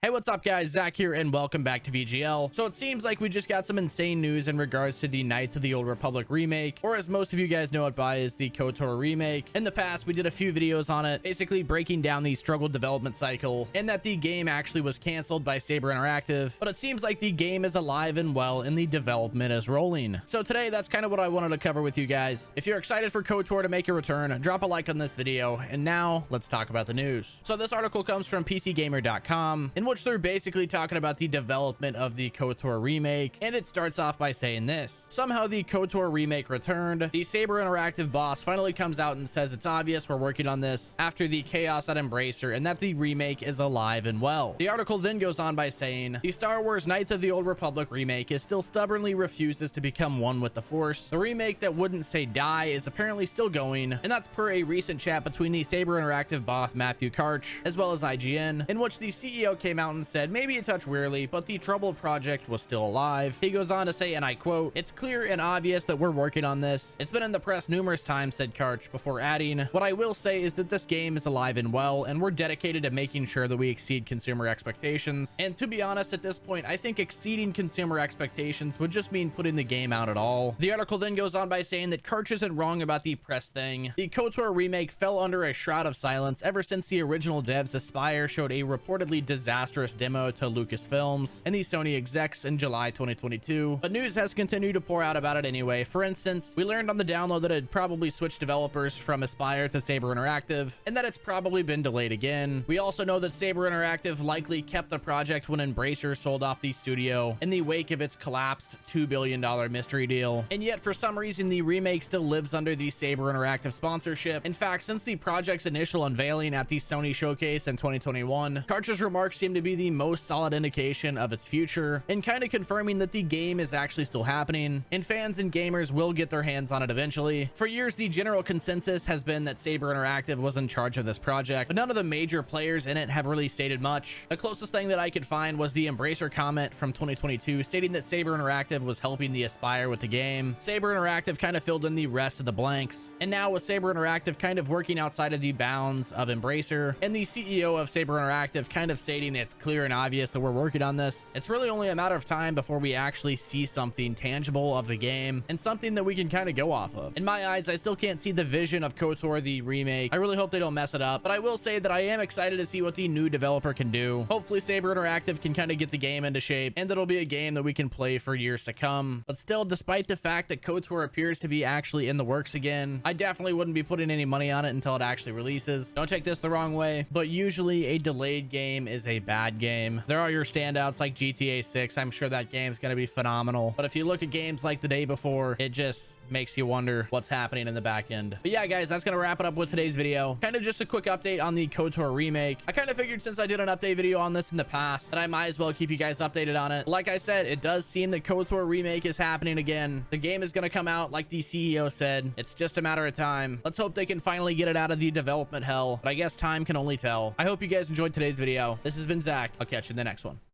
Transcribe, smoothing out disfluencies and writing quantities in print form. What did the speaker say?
Hey, what's up guys? Zach here and welcome back to VGL. So it seems like we just got some insane news in regards to the Knights of the Old Republic remake, or as most of you guys know it by is the KOTOR remake. In the past, we did a few videos on it, basically breaking down the struggled development cycle and that the game actually was canceled by Saber Interactive, but it seems like the game is alive and well and the development is rolling. So today, that's kind of what I wanted to cover with you guys. If you're excited for KOTOR to make a return, drop a like on this video, and now let's talk about the news. So this article comes from PCGamer.com, in which they're basically talking about the development of the KOTOR remake, and it starts off by saying this: somehow the KOTOR remake returned. The Saber Interactive boss finally comes out and says it's obvious we're working on this after the chaos at Embracer and that the remake is alive and well. The article then goes on by saying the Star Wars Knights of the Old Republic remake is still stubbornly refuses to become one with the Force. The remake that wouldn't say die is apparently still going, and that's per a recent chat between the Saber Interactive boss Matthew Karch as well as IGN, in which the CEO came out and said maybe a touch wearily, but the troubled project was still alive. He goes on to say, and I quote, "It's clear and obvious that we're working on this. It's been in the press numerous times," said Karch, before adding, "What I will say is that this game is alive and well, and we're dedicated to making sure that we exceed consumer expectations." And to be honest, at this point, I think exceeding consumer expectations would just mean putting the game out at all. The article then goes on by saying that Karch isn't wrong about the press thing. The KOTOR remake fell under a shroud of silence ever since the original devs Aspire showed a reportedly disastrous demo to Lucasfilms and the Sony execs in July 2022, but news has continued to pour out about it anyway. For instance, we learned on the download that it probably switched developers from Aspire to Saber Interactive and that it's probably been delayed again. We also know that Saber Interactive likely kept the project when Embracer sold off the studio in the wake of its collapsed $2 billion mystery deal, and yet for some reason the remake still lives under the Saber Interactive sponsorship. In fact, since the project's initial unveiling at the Sony showcase in 2021, Karch's remarks seem to be the most solid indication of its future and kind of confirming that the game is actually still happening and fans and gamers will get their hands on it eventually. For years, the general consensus has been that Saber Interactive was in charge of this project, but none of the major players in it have really stated much. The closest thing that I could find was the Embracer comment from 2022 stating that Saber Interactive was helping the Aspire with the game. Saber Interactive kind of filled in the rest of the blanks, and now with Saber Interactive kind of working outside of the bounds of Embracer and the CEO of Saber Interactive kind of stating it's clear and obvious that we're working on this, it's really only a matter of time before we actually see something tangible of the game and something that we can kind of go off of. In my eyes, I still can't see the vision of KOTOR the remake. I really hope they don't mess it up, but I will say that I am excited to see what the new developer can do. Hopefully Saber Interactive can kind of get the game into shape and it'll be a game that we can play for years to come. But still, despite the fact that KOTOR appears to be actually in the works again, I definitely wouldn't be putting any money on it until it actually releases. Don't take this the wrong way, but usually a delayed game is a bad game. There are your standouts like GTA 6. I'm sure that game's going to be phenomenal. But if you look at games like the day before, it just makes you wonder what's happening in the back end. But yeah, guys, that's going to wrap it up with today's video. Kind of just a quick update on the KOTOR remake. I kind of figured since I did an update video on this in the past that I might as well keep you guys updated on it. Like I said, it does seem that KOTOR remake is happening again. The game is going to come out like the CEO said. It's just a matter of time. Let's hope they can finally get it out of the development hell. But I guess time can only tell. I hope you guys enjoyed today's video. This has been Zach. I'll catch you in the next one.